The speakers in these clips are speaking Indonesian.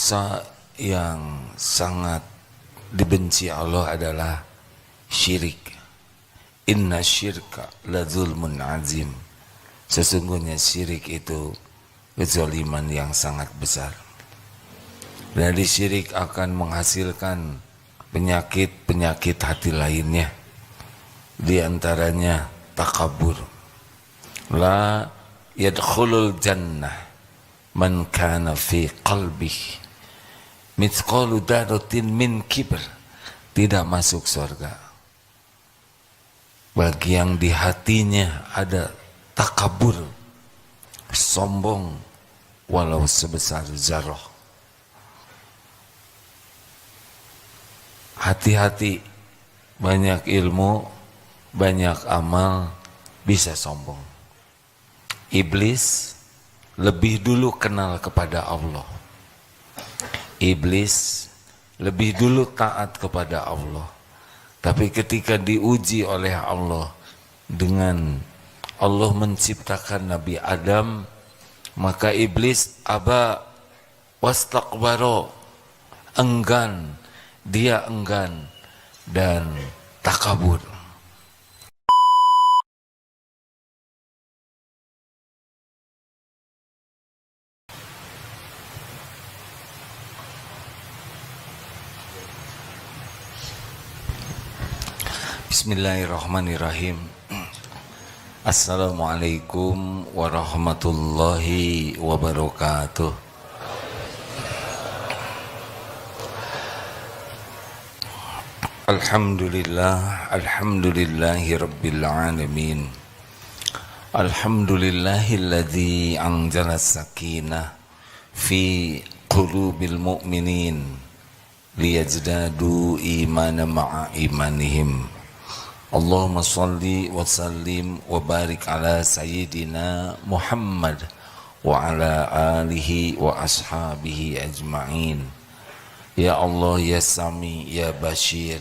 Dosa yang sangat dibenci Allah adalah syirik. Inna syirka la zulmun azim. Sesungguhnya syirik itu kezaliman yang sangat besar. Dari syirik akan menghasilkan penyakit-penyakit hati lainnya. Di antaranya takabur. La yadkhulul jannah man kana fi qalbih mithqalu dzarratin min kibr. Tidak masuk surga bagi yang di hatinya ada takabur, sombong, walau sebesar zarah. Hati-hati, banyak ilmu, banyak amal, bisa sombong. Iblis lebih dulu kenal kepada Allah. Iblis lebih dulu taat kepada Allah. Tapi ketika diuji oleh Allah dengan Allah menciptakan Nabi Adam, maka iblis aba wastakbaro, enggan, dia enggan dan takabur. Bismillahirrahmanirrahim. Assalamualaikum warahmatullahi wabarakatuh. Alhamdulillahi rabbil alamin. Alhamdulillahilladzi anzala sakinah fi qulubil mu'minin liyazdadu imanan ma'a imanihim. Allahumma salli wa sallim wa barik ala sayyidina Muhammad wa ala alihi wa ashabihi ajma'in. Ya Allah, ya Sami, ya Bashir,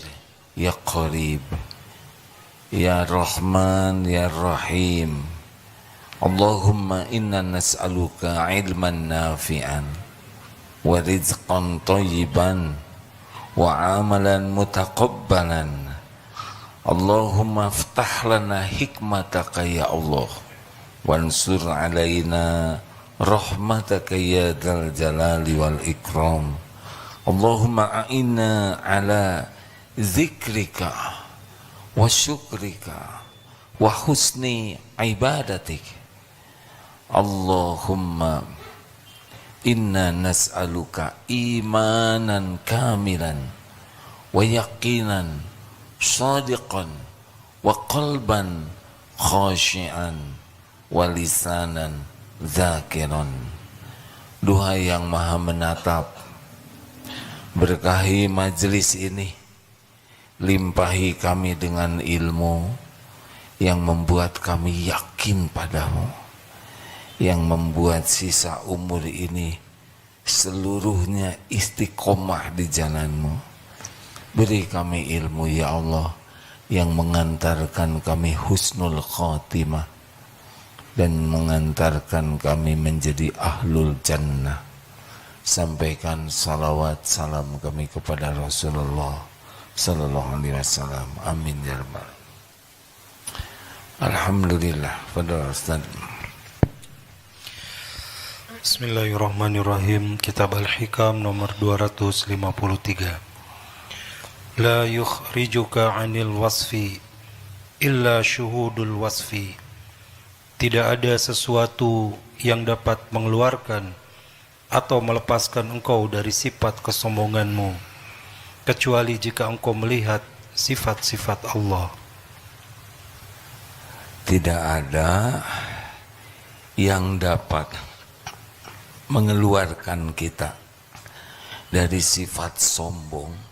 ya Qarib, ya Rahman, ya Rahim. Allahumma inna nas'aluka ilman nafi'an wa rizqan tayyiban wa amalan mutaqabbalan. Allahumma aftah lana hikmataka ya Allah wansur alaina rahmataka ya dzal jalali wal ikram. Allahumma a'inna ala zikrika wa syukrika wa husni ibadatik. Allahumma inna nas'aluka imanan kamilan wa yaqinan shadiqan wa qalban khashi'an wa lisanan zakiran. Duha yang maha menatap, berkahi majelis ini, limpahi kami dengan ilmu yang membuat kami yakin padamu, yang membuat sisa umur ini seluruhnya istiqomah di jalanmu. Beri kami ilmu ya Allah yang mengantarkan kami husnul khatimah dan mengantarkan kami menjadi ahlul jannah. Sampaikan salawat salam kami kepada Rasulullah sallallahu alaihi wasallam. Amin ya rabbal. Alhamdulillah. Pada Ustaz. Bismillahirrahmanirrahim. Kitab Al-Hikam nomor 253. La yukhrijuka 'anil wasfi illa syuhudul wasfi. Tidak ada sesuatu yang dapat mengeluarkan atau melepaskan engkau dari sifat kesombonganmu kecuali jika engkau melihat sifat-sifat Allah. Tidak ada yang dapat mengeluarkan kita dari sifat sombong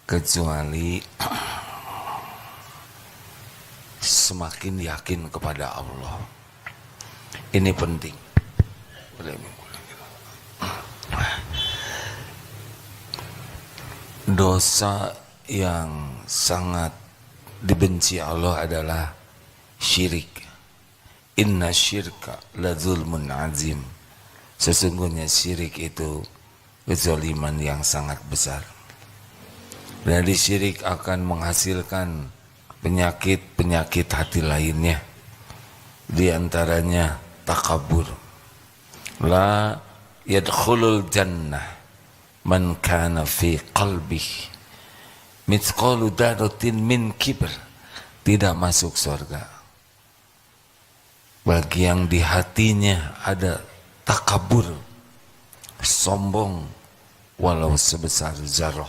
kecuali semakin yakin kepada Allah. Ini penting. Dosa yang sangat dibenci Allah adalah syirik. Inna syirka la zulmun azim. Sesungguhnya syirik itu kezaliman yang sangat besar. Dari syirik akan menghasilkan penyakit-penyakit hati lainnya. Di antaranya takabur. La yadkhulul jannah man kana fi qalbih mithqalu dzarratin min kibr. Tidak masuk surga bagi yang di hatinya ada takabur, sombong, walau sebesar zarah.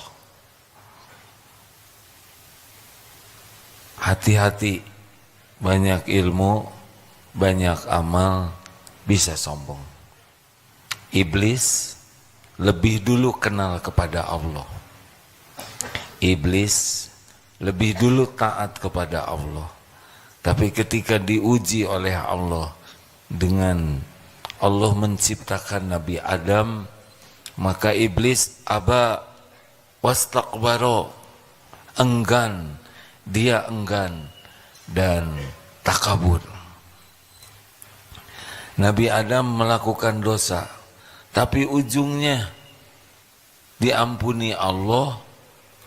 Hati-hati, banyak ilmu, banyak amal, bisa sombong. Iblis lebih dulu kenal kepada Allah. Iblis lebih dulu taat kepada Allah. Tapi ketika diuji oleh Allah dengan Allah menciptakan Nabi Adam, maka iblis aba wastakbaro, enggan, dia enggan dan takabur. Nabi Adam melakukan dosa, tapi ujungnya diampuni Allah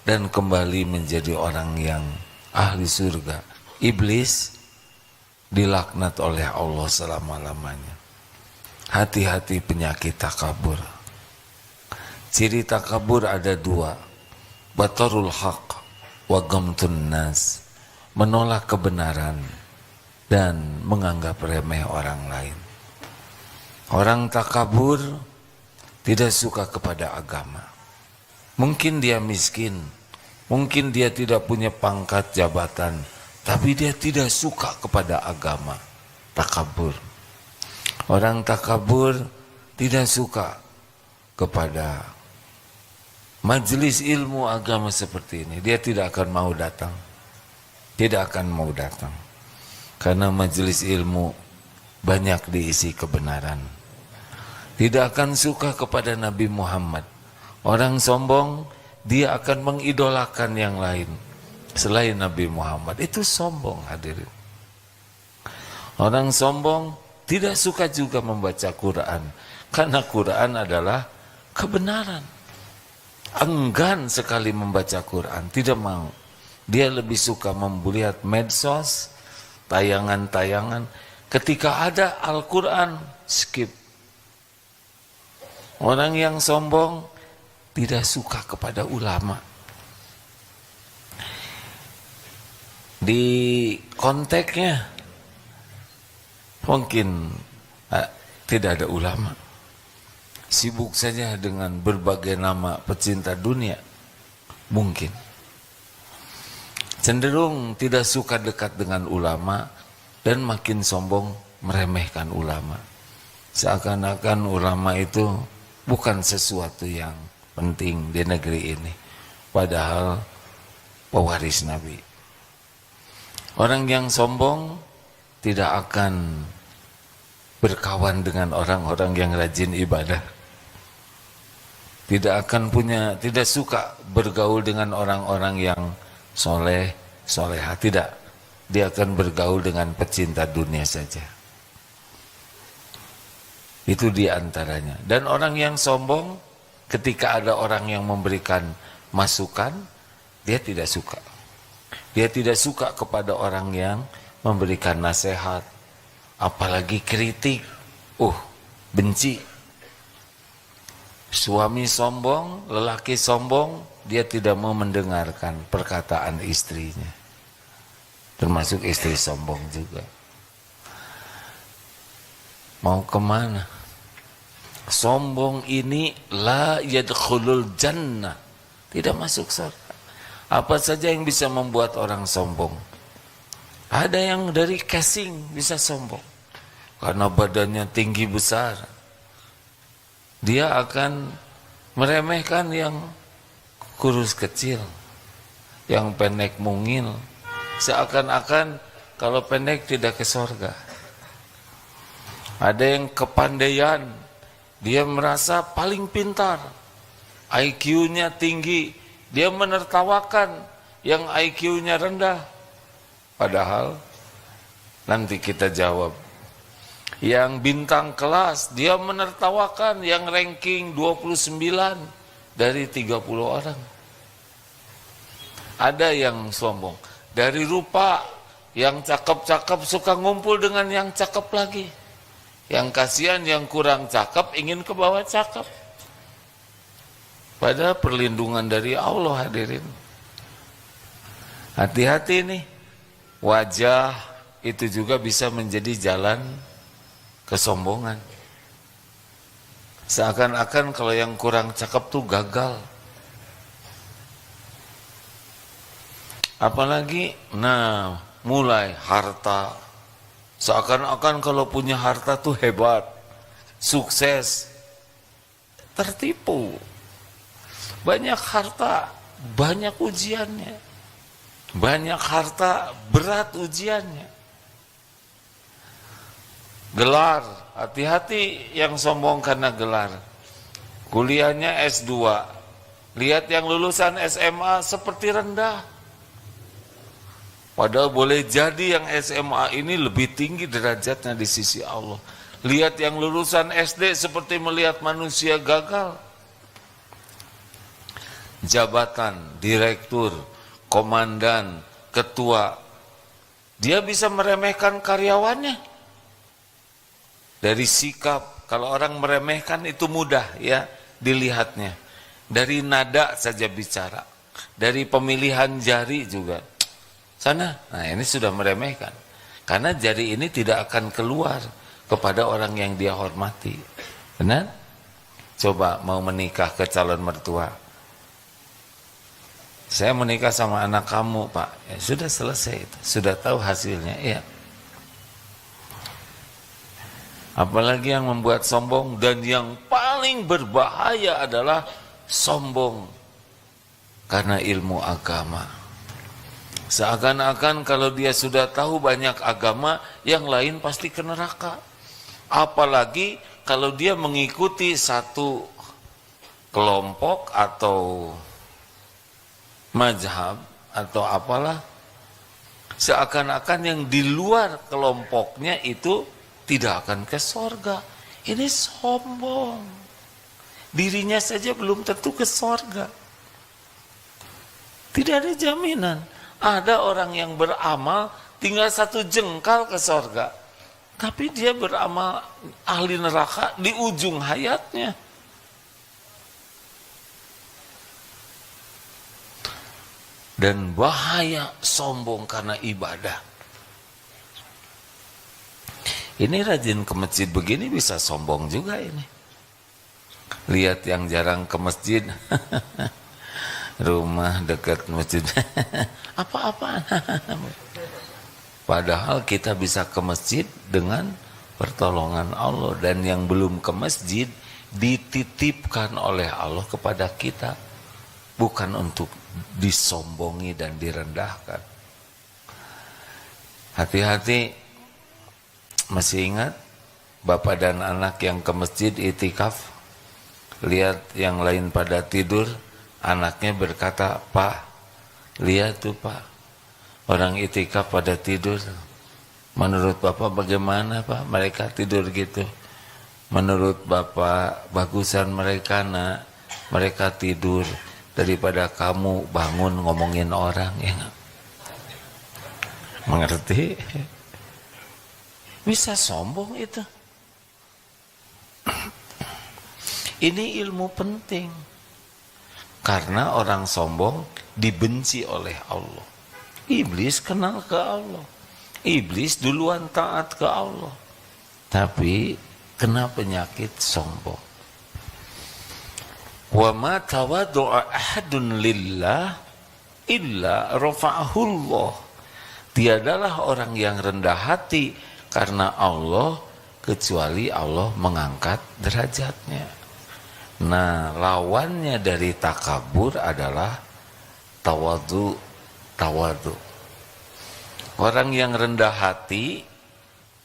dan kembali menjadi orang yang ahli surga. Iblis dilaknat oleh Allah selama-lamanya. Hati-hati penyakit takabur. Ciri takabur ada dua. Batarul haq wa gamtun nas. Menolak kebenaran dan menganggap remeh orang lain. Orang takabur tidak suka kepada agama. Mungkin dia miskin, mungkin dia tidak punya pangkat jabatan, tapi dia tidak suka kepada agama. Takabur. Orang takabur tidak suka kepada majelis ilmu agama seperti ini. Dia tidak akan mau datang. Tidak akan mau datang. Karena majelis ilmu banyak diisi kebenaran. Tidak akan suka kepada Nabi Muhammad. Orang sombong, dia akan mengidolakan yang lain selain Nabi Muhammad. Itu sombong, hadirin. Orang sombong tidak suka juga membaca Quran, karena Quran adalah kebenaran. Enggan sekali membaca Quran, tidak mau. Dia lebih suka melihat medsos, tayangan-tayangan. Ketika ada Al-Quran, skip. Orang yang sombong tidak suka kepada ulama. Di konteksnya mungkin tidak ada ulama, sibuk saja dengan berbagai nama pecinta dunia, mungkin cenderung tidak suka dekat dengan ulama dan makin sombong meremehkan ulama, seakan-akan ulama itu bukan sesuatu yang penting di negeri ini, padahal pewaris Nabi. Orang yang sombong tidak akan berkawan dengan orang-orang yang rajin ibadah. Tidak suka bergaul dengan orang-orang yang soleh, soleha. Tidak. Dia akan bergaul dengan pecinta dunia saja. Itu di antaranya. Dan orang yang sombong, ketika ada orang yang memberikan masukan, dia tidak suka. Dia tidak suka kepada orang yang memberikan nasihat, apalagi kritik. Benci. Suami sombong, lelaki sombong, dia tidak mau mendengarkan perkataan istrinya. Termasuk istri sombong juga. Mau kemana? Sombong ini la yadkhulul jannah, tidak masuk surga. Apa saja yang bisa membuat orang sombong? Ada yang dari casing bisa sombong karena badannya tinggi besar. Dia akan meremehkan yang kurus kecil, yang pendek mungil, seakan-akan kalau pendek tidak ke surga. Ada yang kepandaian, dia merasa paling pintar, IQ-nya tinggi, dia menertawakan yang IQ-nya rendah. Padahal nanti kita jawab, Yang bintang kelas, dia menertawakan yang ranking 29 dari 30 orang. Ada yang sombong. Dari rupa, yang cakep-cakep suka ngumpul dengan yang cakep lagi. Yang kasihan yang kurang cakep ingin ke bawah cakep. Padahal perlindungan dari Allah, hadirin. Hati-hati nih. Wajah itu juga bisa menjadi jalan kesombongan. Seakan-akan kalau yang kurang cakep tuh gagal. Apalagi, mulai harta. Seakan-akan kalau punya harta tuh hebat, sukses. Tertipu. Banyak harta, banyak ujiannya. Banyak harta, berat ujiannya. Gelar, hati-hati yang sombong karena gelar. Kuliahnya S2, lihat yang lulusan SMA seperti rendah. Padahal boleh jadi yang SMA ini lebih tinggi derajatnya di sisi Allah. Lihat yang lulusan SD seperti melihat manusia gagal. Jabatan, direktur, komandan, ketua, dia bisa meremehkan karyawannya. Dari sikap, kalau orang meremehkan itu mudah ya dilihatnya. Dari nada saja bicara, dari pemilihan jari juga. Sana, ini sudah meremehkan. Karena jari ini tidak akan keluar kepada orang yang dia hormati. Benar? Coba mau menikah ke calon mertua. Saya menikah sama anak kamu, Pak. Ya, sudah selesai itu. Sudah tahu hasilnya, iya. Apalagi yang membuat sombong, dan yang paling berbahaya adalah sombong karena ilmu agama. Seakan-akan kalau dia sudah tahu banyak agama, yang lain pasti ke neraka. Apalagi kalau dia mengikuti satu kelompok atau mazhab atau apalah, seakan-akan yang di luar kelompoknya itu tidak akan ke sorga. Ini sombong. Dirinya saja belum tentu ke sorga. Tidak ada jaminan. Ada orang yang beramal tinggal satu jengkal ke sorga, tapi dia beramal ahli neraka di ujung hayatnya. Dan bahaya sombong karena ibadah. Ini rajin ke masjid begini bisa sombong juga ini. Lihat yang jarang ke masjid. Rumah dekat masjid. Apa-apaan. Padahal kita bisa ke masjid dengan pertolongan Allah. Dan yang belum ke masjid dititipkan oleh Allah kepada kita. Bukan untuk disombongi dan direndahkan. Hati-hati. Masih ingat bapak dan anak yang ke masjid itikaf? Lihat yang lain pada tidur. Anaknya berkata, Pak, lihat tuh Pak, orang itikaf pada tidur. Menurut Bapak bagaimana Pak mereka tidur gitu? Menurut Bapak bagusan mereka nak, mereka tidur daripada kamu bangun ngomongin orang, ya gak? Mengerti? Bisa sombong itu. Ini ilmu penting. Karena orang sombong dibenci oleh Allah. Iblis kenal ke Allah. Iblis duluan taat ke Allah. Tapi kena penyakit sombong. Wa ma tawaddu'a ahadun lillah illa rafa'ahullah. Tiadalah orang yang rendah hati karena Allah kecuali Allah mengangkat derajatnya. Nah, lawannya dari takabur adalah tawadu. Orang yang rendah hati,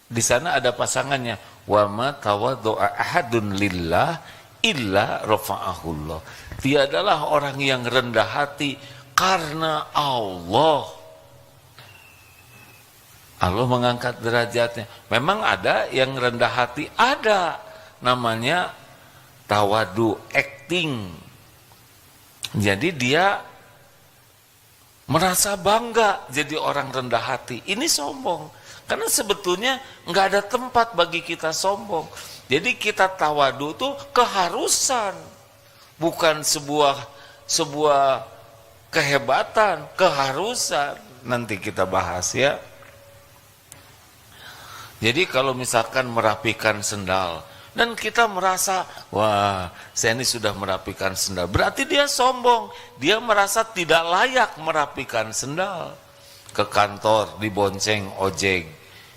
di sana ada pasangannya. Wa ma tawaddu'a ahadun lillah illa rafa'ahullah. Tiadalah orang yang rendah hati karena Allah Allah mengangkat derajatnya. Memang ada yang rendah hati, ada. Namanya tawadu, acting. Jadi dia merasa bangga jadi orang rendah hati. Ini sombong. Karena sebetulnya nggak ada tempat bagi kita sombong. Jadi kita tawadu itu keharusan, bukan sebuah kehebatan, keharusan. Nanti kita bahas ya. Jadi kalau misalkan merapikan sendal dan kita merasa, wah, saya ini sudah merapikan sendal, berarti dia sombong. Dia merasa tidak layak merapikan sendal. Ke kantor dibonceng ojek,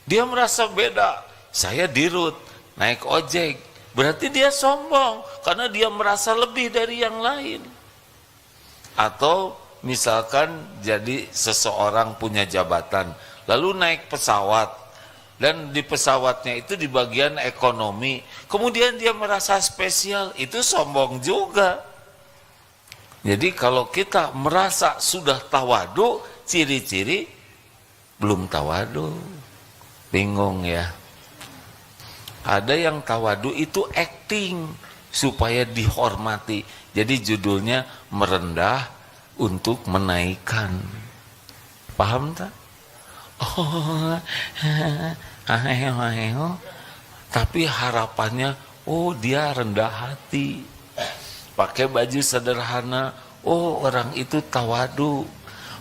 dia merasa beda. Saya dirut naik ojek, berarti dia sombong karena dia merasa lebih dari yang lain. Atau misalkan jadi seseorang punya jabatan, lalu naik pesawat, dan di pesawatnya itu di bagian ekonomi, kemudian dia merasa spesial, itu sombong juga. Jadi kalau kita merasa sudah tawadu, ciri-ciri belum tawadu. Bingung ya. Ada yang tawadu itu acting supaya dihormati. Jadi judulnya merendah untuk menaikkan. Paham tak? Oh, tapi harapannya, oh dia rendah hati, pakai baju sederhana, oh orang itu tawadu,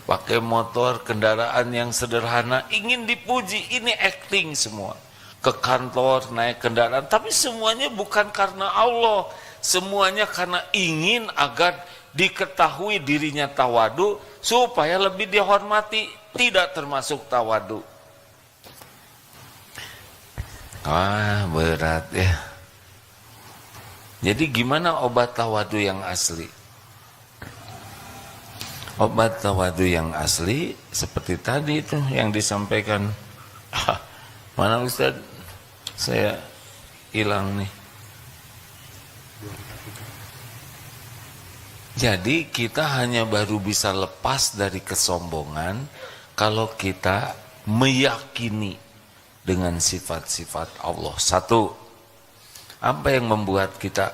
pakai motor kendaraan yang sederhana, ingin dipuji, ini acting semua. Ke kantor naik kendaraan, tapi semuanya bukan karena Allah, semuanya karena ingin agar diketahui dirinya tawadu supaya lebih dihormati. Tidak termasuk tawadu. Wah, berat ya. Jadi gimana obat tawadu yang asli? Obat tawadu yang asli seperti tadi itu yang disampaikan. Mana Ustaz? Saya hilang nih. Jadi kita hanya baru bisa lepas dari kesombongan kalau kita meyakini dengan sifat-sifat Allah. Satu, apa yang membuat kita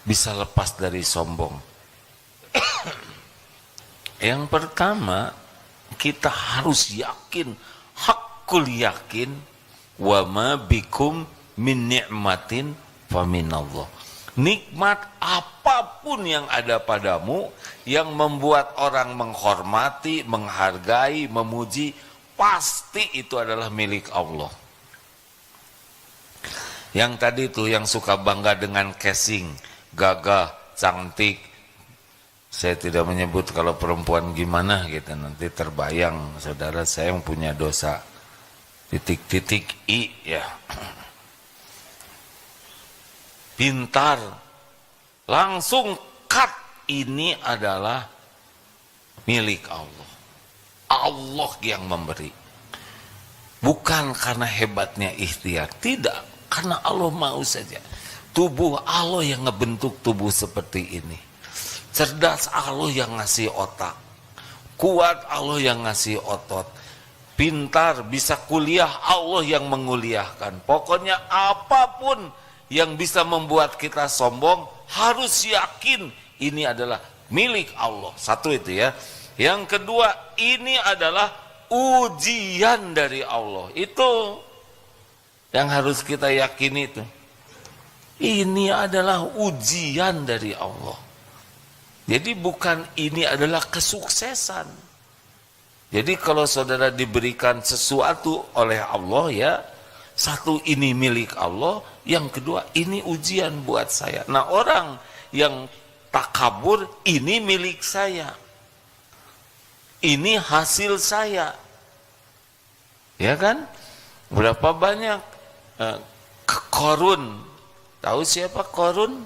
bisa lepas dari sombong? Yang pertama, kita harus yakin, hakul yakin, wa ma bikum min ni'matin fa minallah. Nikmat apapun yang ada padamu yang membuat orang menghormati, menghargai, memuji, pasti itu adalah milik Allah. Yang tadi tuh yang suka bangga dengan casing, gagah, cantik. Saya tidak menyebut kalau perempuan gimana gitu, nanti terbayang saudara saya yang punya dosa titik-titik i ya. Pintar, langsung cut, ini adalah milik Allah. Allah yang memberi. Bukan karena hebatnya ikhtiar, tidak, karena Allah mau saja. Tubuh Allah yang ngebentuk tubuh seperti ini. Cerdas Allah yang ngasih otak. Kuat Allah yang ngasih otot. Pintar, bisa kuliah Allah yang menguliahkan. Pokoknya apapun yang bisa membuat kita sombong, harus yakin ini adalah milik Allah. Satu itu ya. Yang kedua, ini adalah ujian dari Allah. Itu yang harus kita yakini itu. Ini adalah ujian dari Allah. Jadi bukan ini adalah kesuksesan. Jadi kalau saudara diberikan sesuatu oleh Allah ya, satu, ini milik Allah, yang kedua, ini ujian buat saya. Nah, orang yang takabur, ini milik saya. Ini hasil saya. Ya kan? Berapa banyak Korun. Tahu siapa Korun?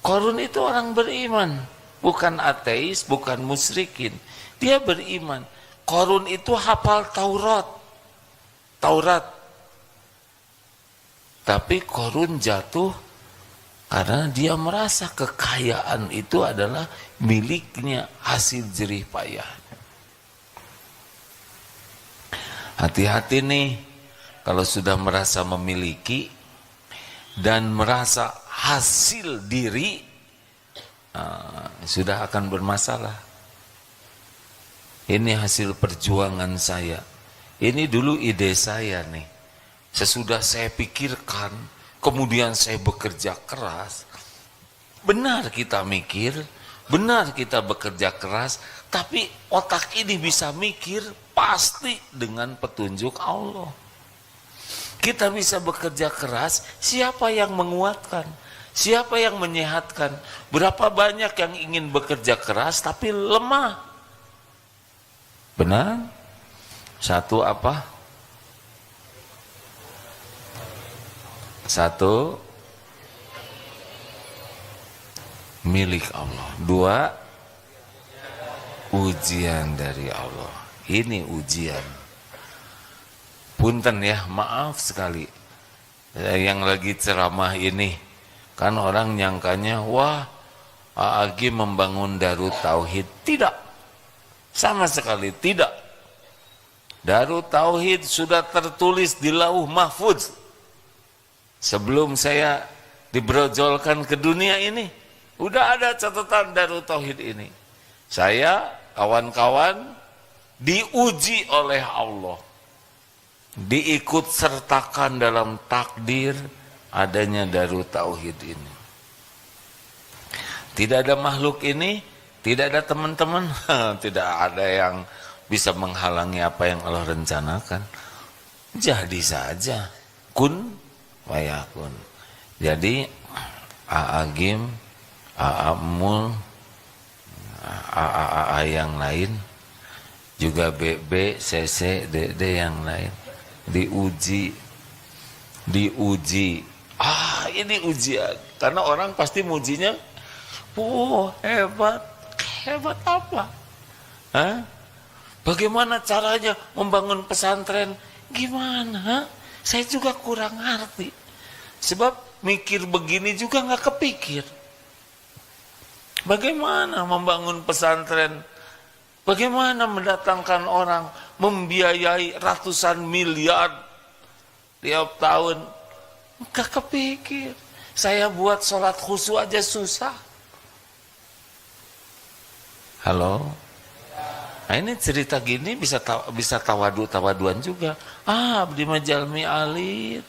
Korun itu orang beriman, bukan ateis, bukan musyrikin. Dia beriman. Korun itu hafal Taurat. Tapi Korun jatuh karena dia merasa kekayaan itu adalah miliknya, hasil jerih payah. Hati-hati nih, kalau sudah merasa memiliki dan merasa hasil diri, sudah akan bermasalah. Ini hasil perjuangan saya. Ini dulu ide saya nih. Sesudah saya pikirkan, kemudian saya bekerja keras. Benar kita mikir, benar kita bekerja keras, tapi otak ini bisa mikir pasti dengan petunjuk Allah. Kita bisa bekerja keras, siapa yang menguatkan? Siapa yang menyehatkan? Berapa banyak yang ingin bekerja keras tapi lemah? Benar? Satu apa? Satu, milik Allah. Dua, ujian dari Allah. Ini ujian. Punten ya, maaf sekali. Yang lagi ceramah ini, kan orang nyangkanya, wah, Agi membangun Darut Tauhid. Tidak. Sama sekali tidak. Darut Tauhid sudah tertulis di Lauh Mahfuz. Sebelum saya dibrojolkan ke dunia ini, udah ada catatan Darut Tauhid ini. Saya, kawan-kawan, diuji oleh Allah. Diikut sertakan dalam takdir adanya Darut Tauhid ini. Tidak ada makhluk ini, tidak ada teman-teman, tidak ada yang bisa menghalangi apa yang Allah rencanakan. Jadi saja, kun wayakun. Jadi Aagim, Aamul, AA yang lain, juga BB, CC, DD yang lain diuji. Ini ujian. Karena orang pasti mujinya, hebat. Hebat apa? Hah? Bagaimana caranya membangun pesantren? Gimana? Saya juga kurang ngerti. Sebab mikir begini juga nggak kepikir. Bagaimana membangun pesantren? Bagaimana mendatangkan orang, membiayai ratusan miliar tiap tahun? Nggak kepikir. Saya buat sholat khusyuk aja susah. Halo? Nah ini cerita gini bisa tawaduan juga. Abdi majalmi alit,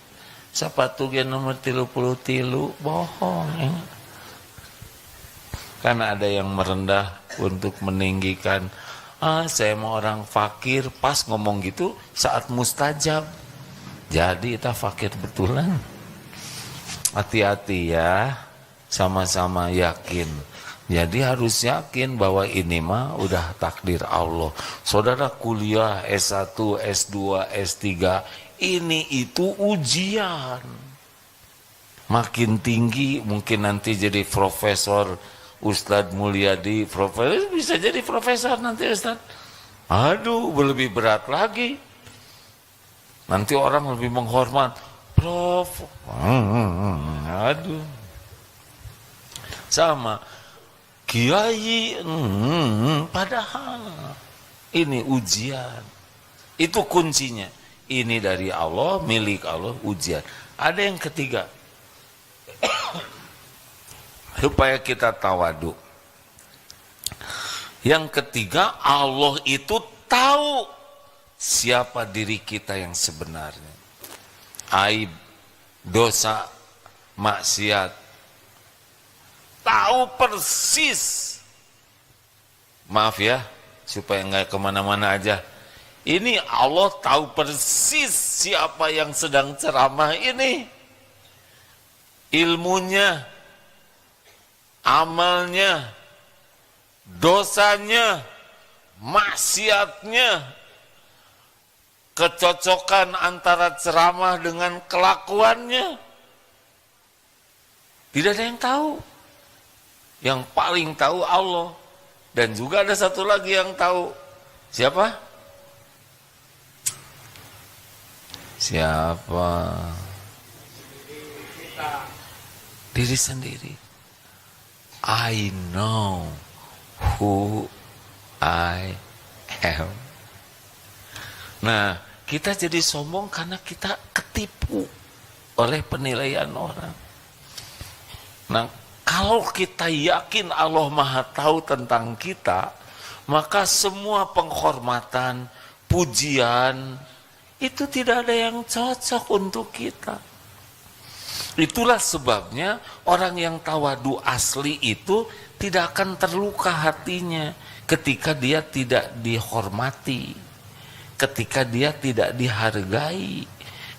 sapatu gen nomor 33, bohong. Ya. Karena ada yang merendah untuk meninggikan. Saya mau orang fakir, pas ngomong gitu saat mustajab. Jadi kita fakir betulan. Hati-hati ya, sama-sama yakin. Jadi harus yakin bahwa ini mah udah takdir Allah. Saudara kuliah S1, S2, S3, ini itu ujian. Makin tinggi mungkin nanti jadi profesor, Ustadz Mulyadi, profesor, bisa jadi profesor nanti Ustadz. Aduh, lebih berat lagi. Nanti orang lebih menghormat, Prof. Aduh. Sama. Kiai, padahal ini ujian. Itu kuncinya. Ini dari Allah, milik Allah, ujian. Ada yang ketiga. Supaya kita tawadu. Yang ketiga, Allah itu tahu siapa diri kita yang sebenarnya. Aib, dosa, maksiat. Tahu persis. Maaf ya, supaya nggak kemana-mana aja. Ini Allah tahu persis siapa yang sedang ceramah ini. Ilmunya, amalnya, dosanya, maksiatnya, kecocokan antara ceramah dengan kelakuannya. Tidak ada yang tahu. Yang paling tahu Allah. Dan juga ada satu lagi yang tahu. Siapa? Siapa? Diri sendiri. I know who I am. Nah, Kita jadi sombong karena kita ketipu oleh penilaian orang. Nah, kalau kita yakin Allah Maha Tahu tentang kita, maka semua penghormatan, pujian, itu tidak ada yang cocok untuk kita. Itulah sebabnya orang yang tawadu asli itu tidak akan terluka hatinya ketika dia tidak dihormati, ketika dia tidak dihargai,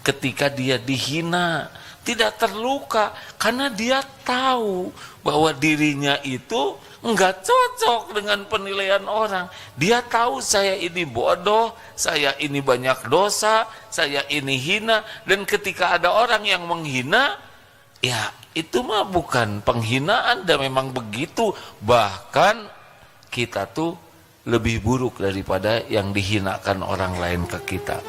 ketika dia dihina. Tidak terluka karena dia tahu bahwa dirinya itu enggak cocok dengan penilaian orang. Dia tahu saya ini bodoh, saya ini banyak dosa, saya ini hina. Dan ketika ada orang yang menghina, ya itu mah bukan penghinaan dan memang begitu. Bahkan kita tuh lebih buruk daripada yang dihinakan orang lain ke kita.